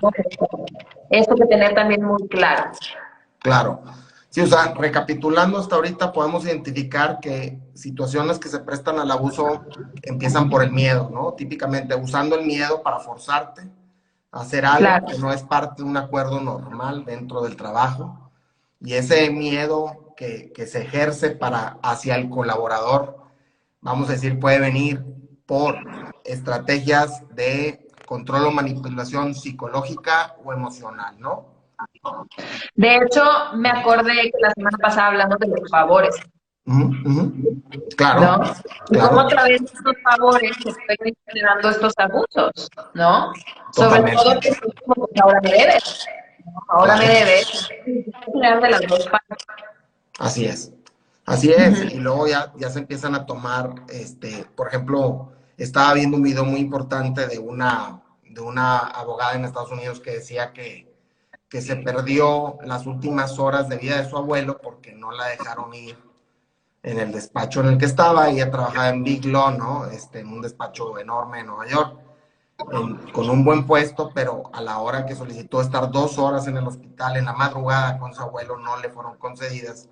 esto que tener también muy claro. claro. Sí, o sea, recapitulando hasta ahorita, podemos identificar que situaciones que se prestan al abuso empiezan por el miedo, ¿no? Típicamente usando el miedo para forzarte a hacer algo Claro. que no es parte de un acuerdo normal dentro del trabajo. Y ese miedo que se ejerce hacia el colaborador, vamos a decir, puede venir por estrategias de control o manipulación psicológica o emocional, ¿no? De hecho, me acordé que la semana pasada hablamos de los favores, Claro, ¿no? Y cómo claro, a través de estos favores se pueden ir generando estos abusos, ¿no? Sobre totalmente, todo que es como que ahora me debes, ¿no? Ahora me claro, debes, y se puede generar de las dos partes. así es, así es, Ujú. y luego ya se empiezan a tomar, por ejemplo, estaba viendo un video muy importante de una abogada en Estados Unidos que decía que se perdió las últimas horas de vida de su abuelo porque no la dejaron ir en el despacho en el que estaba. Ella trabajaba en Big Law, ¿no? En un despacho enorme en Nueva York, con un buen puesto, pero a la hora que solicitó estar 2 horas en el hospital en la madrugada con su abuelo no le fueron concedidas.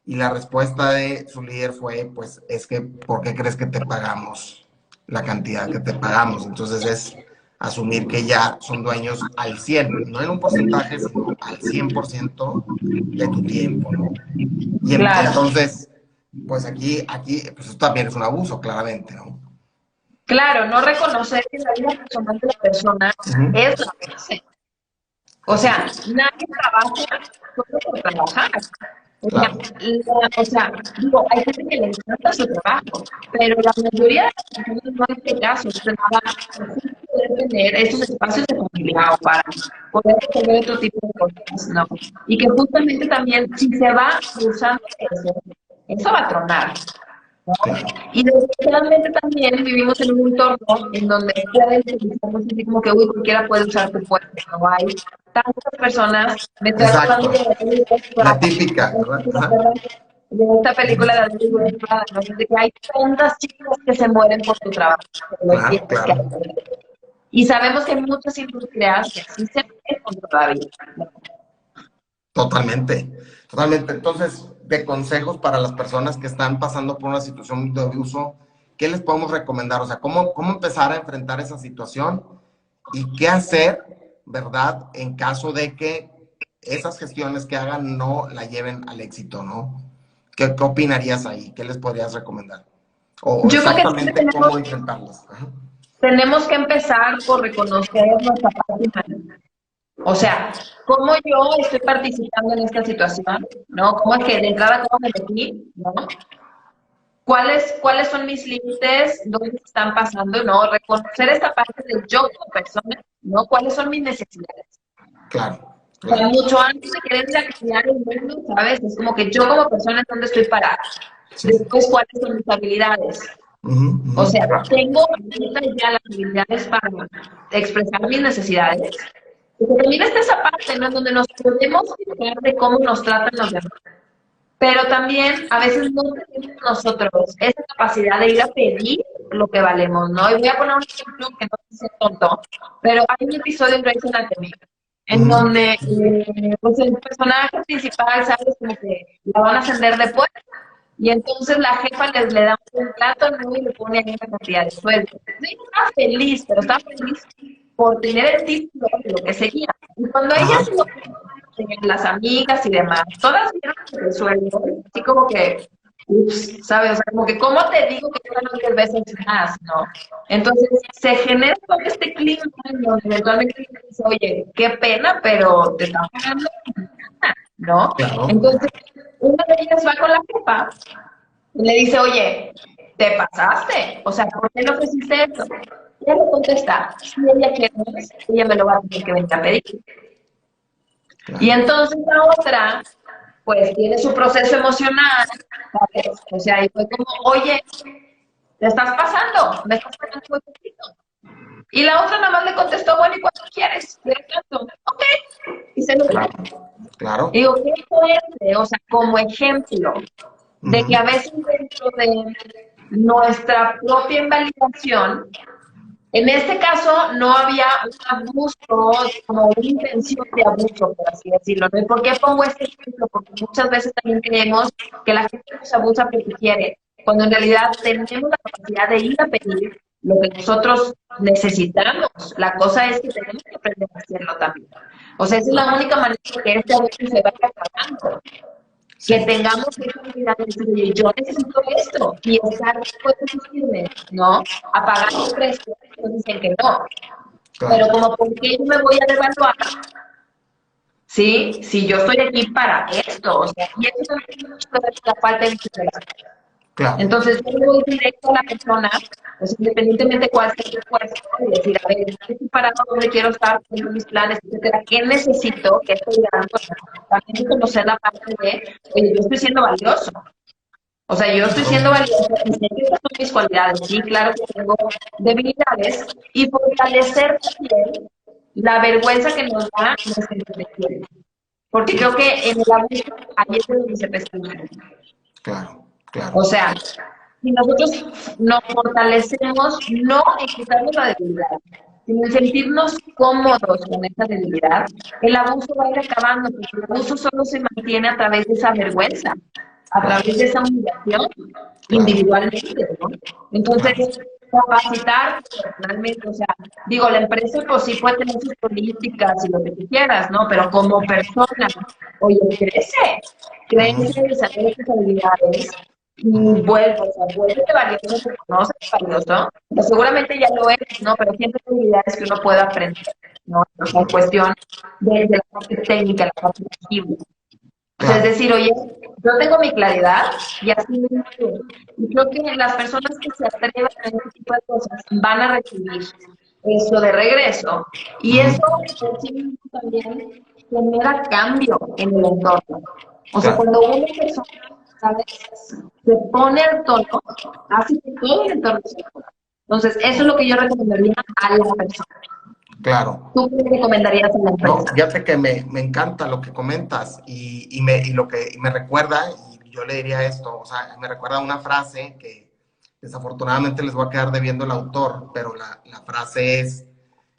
Y la respuesta de su líder fue, pues, es que, ¿por qué crees que te pagamos la cantidad que te pagamos? Entonces es asumir que ya son dueños al 100, no en un porcentaje, sino al 100% de tu tiempo, ¿no? Y Claro. entonces, pues aquí, pues esto también es un abuso, claramente, ¿no? Claro, no reconocer que la vida personal de la persona es Ujú. la base. O Así sea, es, nadie trabaja solo por trabajar. O sea, claro, digo, hay gente que le encanta su trabajo, pero la mayoría de las personas no es el caso. Se trabaja para justo poder tener estos espacios de familia o para poder resolver otro tipo de cosas, ¿no? Y que justamente también, si se va usando eso va a tronar. ¿No? claro. Y desgraciadamente también vivimos en un entorno en donde pueden utilizar así como que, uy, cualquiera puede usar tu puesto, no hay tantas personas, me estoy acordando Exacto. de la película, La típica, ¿verdad? Ajá. de esta película de Hollywood, ¿no? De que hay tantas chicas que se mueren por tu trabajo, que lo Claro, tienes que claro. hacer. Y sabemos que hay muchas industrias que sí se mueren todavía. ¿No? Totalmente, totalmente. Entonces, de consejos para las personas que están pasando por una situación de abuso, ¿qué les podemos recomendar? O sea, ¿cómo empezar a enfrentar esa situación y qué hacer, ¿verdad? En caso de que esas gestiones que hagan no la lleven al éxito, ¿no? ¿Qué opinarías ahí? ¿Qué les podrías recomendar? O Yo creo que siempre exactamente cómo enfrentarlas. Ajá. tenemos que empezar por reconocer nuestra parte humana. O sea, ¿cómo yo estoy participando en esta situación? ¿No? ¿Cómo es que de entrada cómo me metí? ¿No? ¿Cuáles son mis límites? ¿Dónde se están pasando? ¿No? Reconocer esta parte del yo como persona, ¿no? ¿Cuáles son mis necesidades? Claro, O sea, claro. mucho antes de querer ir a cambiar el mundo, ¿sabes? Es como que yo como persona es donde estoy parada. Sí. Después, ¿cuáles son mis habilidades? Ujú, O ujú. sea, tengo ahorita ya las habilidades para expresar mis necesidades. Porque también está esa parte, ¿no? En donde nos podemos fijar de cómo nos tratan los demás. Pero también a veces no tenemos nosotros esa capacidad de ir a pedir lo que valemos, ¿no? Y voy a poner un ejemplo que no sé si es tonto, pero hay un episodio en Grey's Anatomy en Ujú. donde pues el personaje principal, ¿sabes? Como que la van a ascender de puesto y entonces la jefa le da un plato, ¿no? Y le pone ahí una cantidad de sueldo. Entonces ella estaba feliz, pero estaba feliz por tener el título de lo que seguía. Y cuando ella Ajá. se lo las amigas y demás, todas vieron el sueldo, así como que, ups, ¿sabes? O sea, como que, ¿cómo te digo que ganas 10 veces más, no? Entonces, se genera todo este clima en donde eventualmente dices, oye, qué pena, pero te están pagando, ¿no? Claro, Entonces, una de ellas va con la jefa y le dice, oye, te pasaste, o sea, ¿por qué no ofreciste esto? Y ella le contesta, si ella quiere, ella me lo va a tener que venir a pedir. Y claro, entonces la otra, pues tiene su proceso emocional, ¿sabes? O sea, y fue como, oye, te estás pasando, me estás pagando muy poquito. Y la otra nada más le contestó, bueno, ¿y cuánto quieres? ¿Quieres tanto? Ok. Y se lo dio. claro, claro. Y digo, qué fuerte, o sea, como ejemplo de que Ujú. a veces dentro de nuestra propia invalidación, en este caso no había un abuso, como una intención de abuso, por así decirlo, ¿no? ¿Y por qué pongo este ejemplo? Porque muchas veces también creemos que la gente nos abusa porque quiere, cuando en realidad tenemos la capacidad de ir a pedir lo que nosotros necesitamos. La cosa es que tenemos que aprender a hacerlo también. O sea, esa es la única manera de que este abuso se vaya acabando, que Sí, tengamos esa habilidad de decir, oye, yo necesito esto y estar dispuestos a firme, ¿no? A pagar el precio, nos dicen que no. Pero claro, como, ¿por qué yo me voy a devaluar? ¿Sí? Si yo estoy aquí para esto, o sea, y eso también tiene mucho que ver con la falta de inspiración. claro, Entonces, yo le voy directo a la persona, pues independientemente cuál sea el puesto, y decir, a ver, estoy parado, dónde quiero estar, tengo mis planes, etcétera, ¿qué necesito? ¿Qué estoy dando? También conocer la parte de, oye, yo estoy siendo valioso. O sea, yo estoy siendo claro. valioso y sé que estas son mis cualidades. Sí, claro que tengo debilidades y fortalecer también la vergüenza que nos da nuestra imperfección. Porque creo que en el abuso ahí es donde se presenta. Claro, O claro, sea, si nosotros nos fortalecemos, no en quitarnos la debilidad, sino en sentirnos cómodos con esa debilidad, el abuso va a ir acabando, porque el abuso solo se mantiene a través de esa vergüenza, a claro, través de esa humillación claro, individualmente, ¿no? Entonces, claro, capacitar personalmente, o sea, digo, la empresa pues sí puede tener sus políticas y lo que tú quieras, ¿no? Pero como persona, oye, crece, ujú, desarrolla tus habilidades y ujú, vuelve, o sea, vuélvete valioso, reconoce valioso, pues seguramente ya lo eres, ¿no? Pero siempre hay habilidades que uno puede aprender, ¿no? O sea, en cuestión de la parte técnica, la parte creativa. O sea, es claro, decir, oye, yo tengo mi claridad y así mismo tú. Y creo que las personas que se atreven a este tipo de cosas van a recibir eso de regreso. Y eso ujú, por sí mismo también genera cambio en el entorno. O sea, claro, cuando una persona, ¿sabes? Se pone al tono, hace que todo el entorno se ponga. Entonces, eso es lo que yo recomendaría a la persona. claro. ¿Tú qué le recomendarías a la No, empresa? fíjate que me encanta lo que comentas y lo que me recuerda, y yo le diría esto, o sea, me recuerda una frase que desafortunadamente les voy a quedar debiendo el autor, pero la frase es,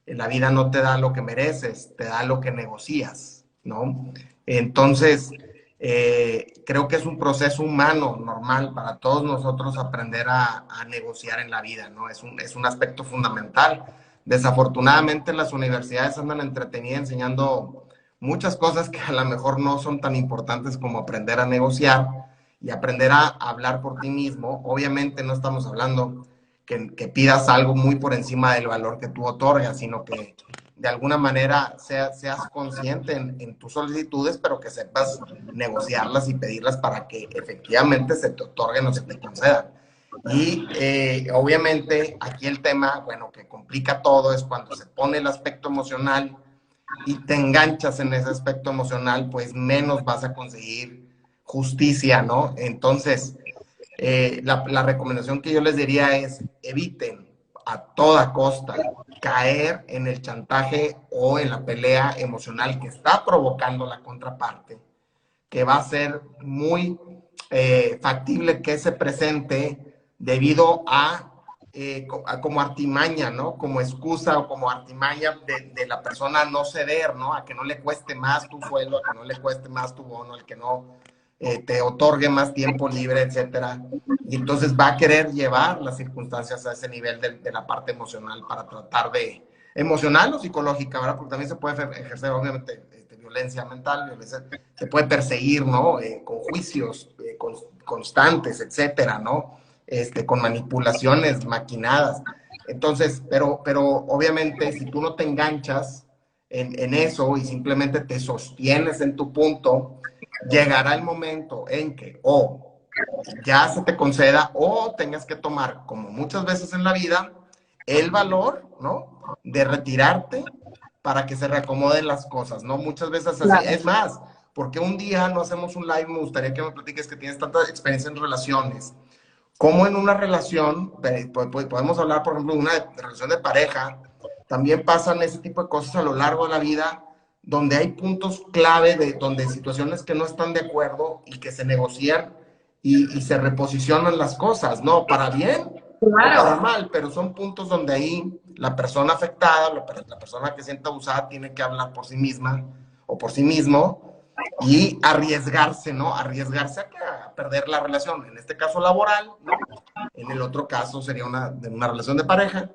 la vida no te da lo que mereces, te da lo que negocias, ¿no? Entonces, creo que es un proceso humano normal para todos nosotros aprender a negociar en la vida, ¿no? Es un aspecto fundamental. Desafortunadamente las universidades andan entretenidas enseñando muchas cosas que a lo mejor no son tan importantes como aprender a negociar y aprender a hablar por ti mismo. Obviamente no estamos hablando que pidas algo muy por encima del valor que tú otorgas, sino que de alguna manera seas consciente en tus solicitudes, pero que sepas negociarlas y pedirlas para que efectivamente se te otorguen o se te concedan. Y obviamente aquí el tema, bueno, que complica todo es cuando se pone el aspecto emocional y te enganchas en ese aspecto emocional, pues menos vas a conseguir justicia, ¿no? Entonces, la recomendación que yo les diría es eviten a toda costa caer en el chantaje o en la pelea emocional que está provocando la contraparte, que va a ser muy factible que se presente debido a como artimaña, ¿no? Como excusa o como artimaña de la persona no ceder, ¿no? A que no le cueste más tu sueldo, a que no le cueste más tu bono, al que no te otorgue más tiempo libre, etcétera. Y entonces va a querer llevar las circunstancias a ese nivel de la parte emocional para tratar de, emocional o psicológica, ¿verdad? Porque también se puede ejercer, obviamente, violencia violencia mental, te puede perseguir, ¿no? Con juicios constantes, etcétera, ¿no? Con manipulaciones maquinadas. Entonces, pero obviamente si tú no te enganchas en eso y simplemente te sostienes en tu punto, llegará el momento en que ya se te conceda o tengas que tomar, como muchas veces en la vida, el valor, ¿no? De retirarte para que se reacomoden las cosas, ¿no? Muchas veces así. Claro. Es más, porque un día no hacemos un live, me gustaría que me platiques que tienes tanta experiencia en relaciones. Como en una relación, podemos hablar, por ejemplo, de una relación de pareja, también pasan ese tipo de cosas a lo largo de la vida, donde hay puntos clave, donde situaciones que no están de acuerdo y que se negocian y se reposicionan las cosas, ¿no? Para bien o para mal, pero son puntos donde ahí la persona afectada, la persona que siente abusada, tiene que hablar por sí misma o por sí mismo y arriesgarse, ¿no? Arriesgarse a perder la relación, en este caso laboral, ¿no? En el otro caso sería una relación de pareja.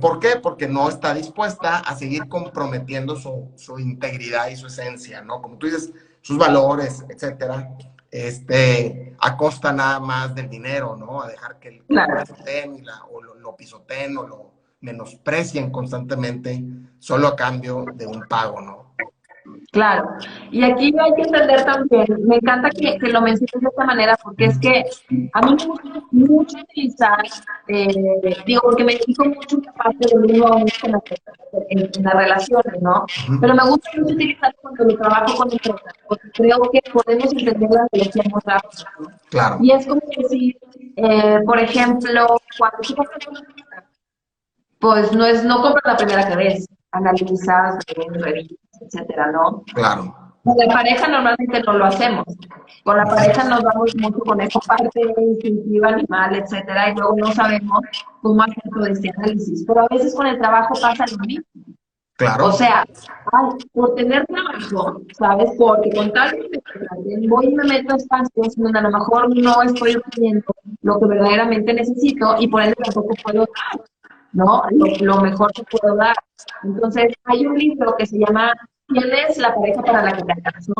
¿Por qué? Porque no está dispuesta a seguir comprometiendo su integridad y su esencia, ¿no? Como tú dices, sus valores, etcétera, a costa nada más del dinero, ¿no? A dejar que lo pisoteen o lo pisoteen o lo menosprecien constantemente solo a cambio de un pago, ¿no? Claro, y aquí hay que entender también, me encanta que lo menciones de esta manera, porque es que a mí me gusta mucho utilizar, porque me dedico mucho a la parte del uno a uno en las relaciones, ¿no? Pero me gusta mucho utilizar cuando lo trabajo con empresas, porque creo que podemos entender la relación más rápido, ¿no? Claro. Y es como decir, por ejemplo, cuando tú compras una empresa, pues no compras la primera que ves, analizas, revisas, etcétera, ¿no? Claro. Con la pareja normalmente no lo hacemos. Con la pareja nos vamos mucho con esa parte instintiva, animal, etcétera, y luego no sabemos cómo hacer todo este análisis. Pero a veces con el trabajo pasa lo mismo. Claro. O sea, por tener trabajo, ¿sabes? Porque con tal de voy y me meto a espacios donde a lo mejor no estoy obteniendo lo que verdaderamente necesito y por ende tampoco puedo dar, ¿no? Lo mejor que puedo dar. Entonces, hay un libro que se llama ¿Quién es la pareja para la que te alcanzó?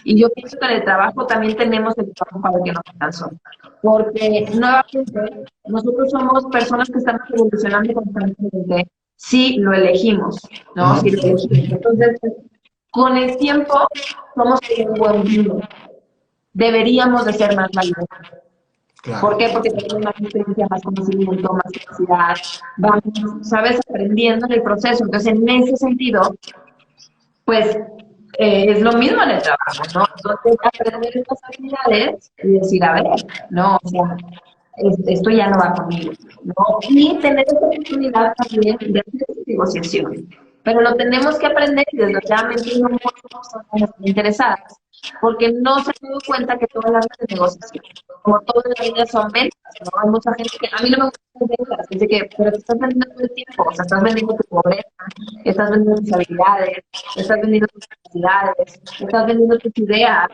Y yo pienso que en el trabajo también tenemos el trabajo para el que nos alcanzó. Porque, nuevamente, nosotros somos personas que estamos evolucionando constantemente si lo elegimos, ¿no? Si lo elegimos. Entonces, con el tiempo, somos un buen vino. Deberíamos de ser más valiosos. Claro. ¿Por qué? Porque tenemos más experiencia, más conocimiento, más capacidad, vamos, ¿sabes? Aprendiendo en el proceso. Entonces, en ese sentido, pues, es lo mismo en el trabajo, ¿no? Entonces, aprender estas habilidades y decir, a ver, no, o sea, esto ya no va conmigo, ¿no? Y tener esa oportunidad también de hacer esa negociación. Pero lo tenemos que aprender y desgraciadamente no muchas personas están interesadas, porque no se han dado cuenta que todas las de negociación, como todo en la vida son ventas, ¿no? Hay mucha gente que, a mí no me gustan ventas, dice que, pero te estás vendiendo todo el tiempo, o sea, estás vendiendo tu pobreza, estás vendiendo tus habilidades, estás vendiendo tus capacidades, estás vendiendo tus ideas,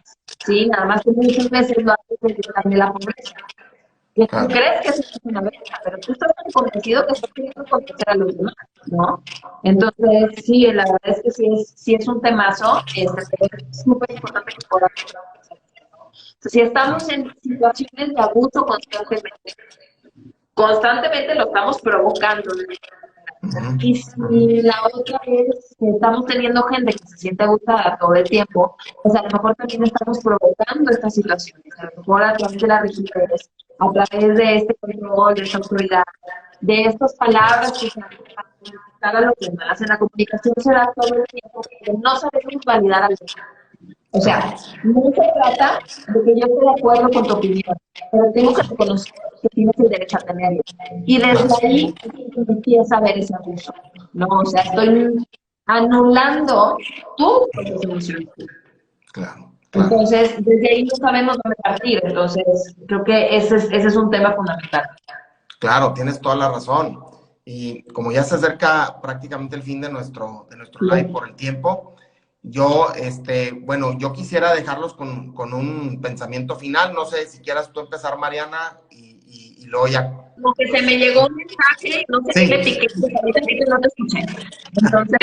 ¿sí? Nada más que muchas veces lo haces desde también la pobreza. Y tú crees que eso es una venta, pero tú estás tan convencido que estás queriendo convencer a los demás, ¿no? Entonces, sí, la verdad es que sí es un temazo, pero es súper importante que podamos. Si estamos en situaciones de abuso constantemente lo estamos provocando. Y si la otra es que estamos teniendo gente que se siente abusada todo el tiempo, pues a lo mejor también estamos provocando estas situaciones, a lo mejor a través de la rigidez, a través de este control, de esta autoridad, de estas palabras que se han a los demás. En la comunicación se da todo el tiempo que no sabemos validar al demás. O sea, no se trata de que yo esté de acuerdo con tu opinión, pero tengo que reconocer que tienes el derecho a tenerlo. Y desde ahí empieza a ver ese abuso, ¿no? O sea, estoy anulando tu resolución. Claro. Entonces, desde ahí no sabemos dónde partir. Entonces, creo que ese es un tema fundamental. Claro, tienes toda la razón. Y como ya se acerca prácticamente el fin de nuestro live por el tiempo, yo, yo quisiera dejarlos con un pensamiento final. No sé si quieras tú empezar, Mariana, y luego ya. Como que se me llegó un mensaje, no sé qué le piqué, ahorita no te escuché. Entonces,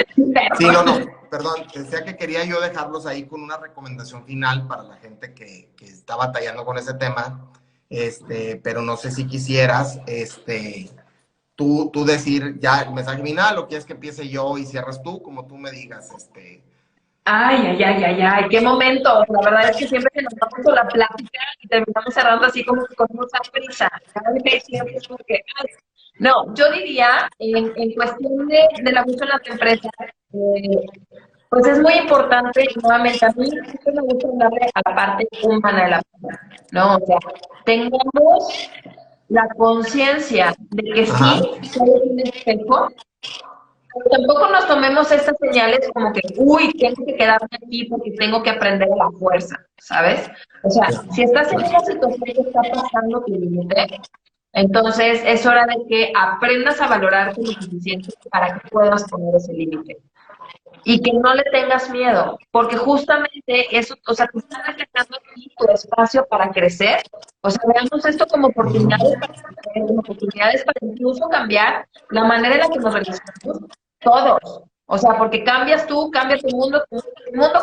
sí, no, perdón, te decía que quería yo dejarlos ahí con una recomendación final para la gente que está batallando con ese tema, pero no sé si quisieras, tú decir ya el mensaje final o quieres que empiece yo y cierras tú, como tú me digas, Ay, ay, ay, ay, ay, qué momento. La verdad es que siempre que nos vamos con la plática y terminamos cerrando así como con mucha prisa. Cada vez que siempre es como que, ay. No, yo diría, en cuestión del abuso en las empresas, pues es muy importante, y nuevamente a mí siempre me gusta darle a la parte humana de la persona, ¿no? O sea, tengamos la conciencia de que ajá, sí, somos un espejo, pero tampoco nos tomemos estas señales como que, uy, tengo que quedarme aquí porque tengo que aprender a la fuerza, ¿sabes? O sea, ya, si estás en una situación que está pasando tu límite, entonces es hora de que aprendas a valorarte lo suficiente para que puedas poner ese límite y que no le tengas miedo, porque justamente eso, o sea, te están dejando aquí tu espacio para crecer. O sea, veamos esto como ujú, oportunidades para crecer, como oportunidades para incluso cambiar la manera en la que nos relacionamos todos. O sea, porque cambias tú, cambia tu mundo,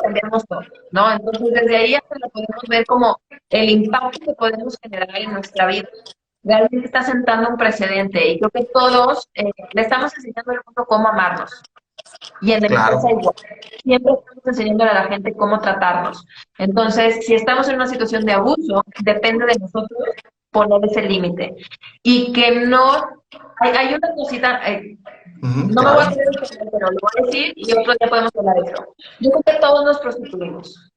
cambiamos todos, ¿no? Entonces, desde ahí hasta lo podemos ver como el impacto que podemos generar en nuestra vida. Realmente está sentando un precedente y creo que todos le estamos enseñando al mundo cómo amarnos. Y en la empresa claro, igual. Siempre estamos enseñándole a la gente cómo tratarnos. Entonces, si estamos en una situación de abuso, depende de nosotros poner ese límite. Y que no, hay una cosita, ujú, no me voy claro, a quedar pero lo voy a decir y otro día podemos hablar de eso. Yo creo que todos nos prostituimos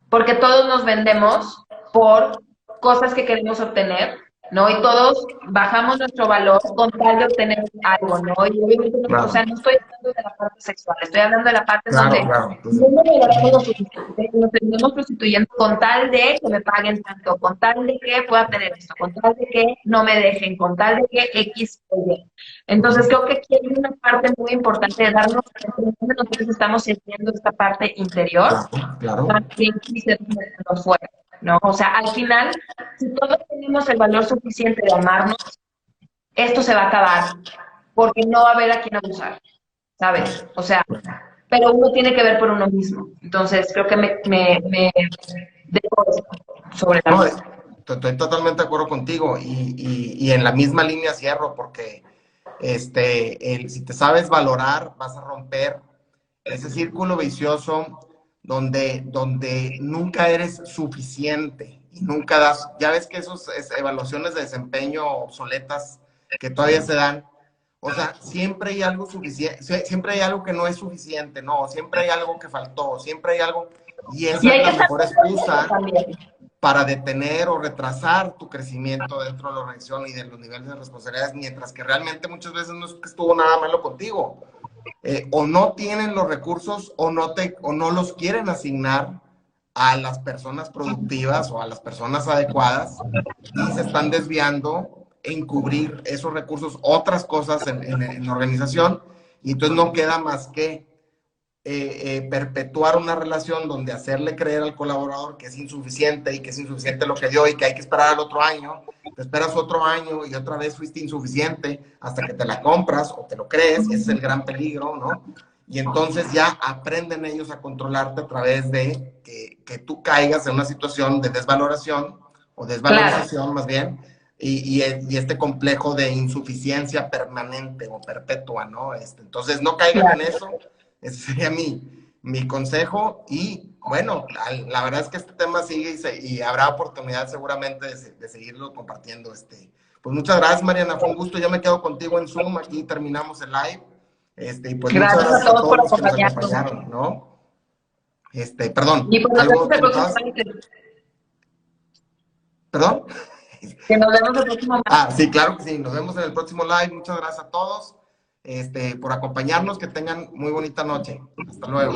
porque todos nos vendemos por cosas que queremos obtener, ¿no? Y todos bajamos nuestro valor con tal de obtener algo, ¿no? Y obviamente, no, o claro, sea, no estoy hablando de la parte sexual, estoy hablando de la parte en claro, donde claro, no entonces, nos valoramos lo suficiente, nos terminamos prostituyendo con tal de que me paguen tanto, con tal de que pueda tener esto, con tal de que no me dejen, con tal de que X o Y. Entonces, creo que aquí hay una parte muy importante de darnos cuenta de dónde nosotros estamos sintiendo esta parte interior claro, claro, también quise dejarlo fuera, ¿no? O sea, al final, si todos tenemos el valor suficiente de amarnos, esto se va a acabar, porque no va a haber a quien abusar, ¿sabes? O sea, pero uno tiene que ver por uno mismo. Entonces, creo que me dejo esto sobre la no, mesa. estoy totalmente de acuerdo contigo y en la misma línea cierro porque si te sabes valorar, vas a romper ese círculo vicioso donde nunca eres suficiente y nunca das, ya ves que esas evaluaciones de desempeño obsoletas que todavía se dan, o sea, siempre hay algo suficiente, siempre hay algo que no es suficiente, no, siempre hay algo que faltó, siempre hay algo, y Y esa es hay que la estar mejor conscientes excusa también. para detener o retrasar tu crecimiento dentro de la organización y de los niveles de responsabilidades, mientras que realmente muchas veces no es que estuvo nada malo contigo. O no tienen los recursos o no los quieren asignar a las personas productivas o a las personas adecuadas y se están desviando en cubrir esos recursos, otras cosas en la organización, y entonces no queda más que perpetuar una relación donde hacerle creer al colaborador que es insuficiente y que es insuficiente lo que dio y que hay que esperar al otro año, te esperas otro año y otra vez fuiste insuficiente hasta que te la compras o te lo crees, ese es el gran peligro, ¿no? Y entonces ya aprenden ellos a controlarte a través de que tú caigas en una situación de desvaloración o Claro, desvalorización más bien, y este complejo de insuficiencia permanente o perpetua, ¿no? Entonces no caigan en claro. eso. Ese sería mi consejo. Y bueno, la verdad es que este tema sigue y habrá oportunidad seguramente de seguirlo compartiendo. Pues muchas gracias, Mariana. Fue un gusto. Yo me quedo contigo en Zoom. Aquí terminamos el live. Y pues muchas Gracias a gracias a todos todos por los que nos acompañarnos. acompañaron, ¿no? Perdón, Y pues nos vemos ¿algo el próximo comentabas? martes. ¿Perdón? Que nos vemos el próximo Ah, martes. sí, claro que sí. Nos vemos en el próximo live. Muchas gracias a todos por acompañarnos. Que tengan muy bonita noche. Hasta luego.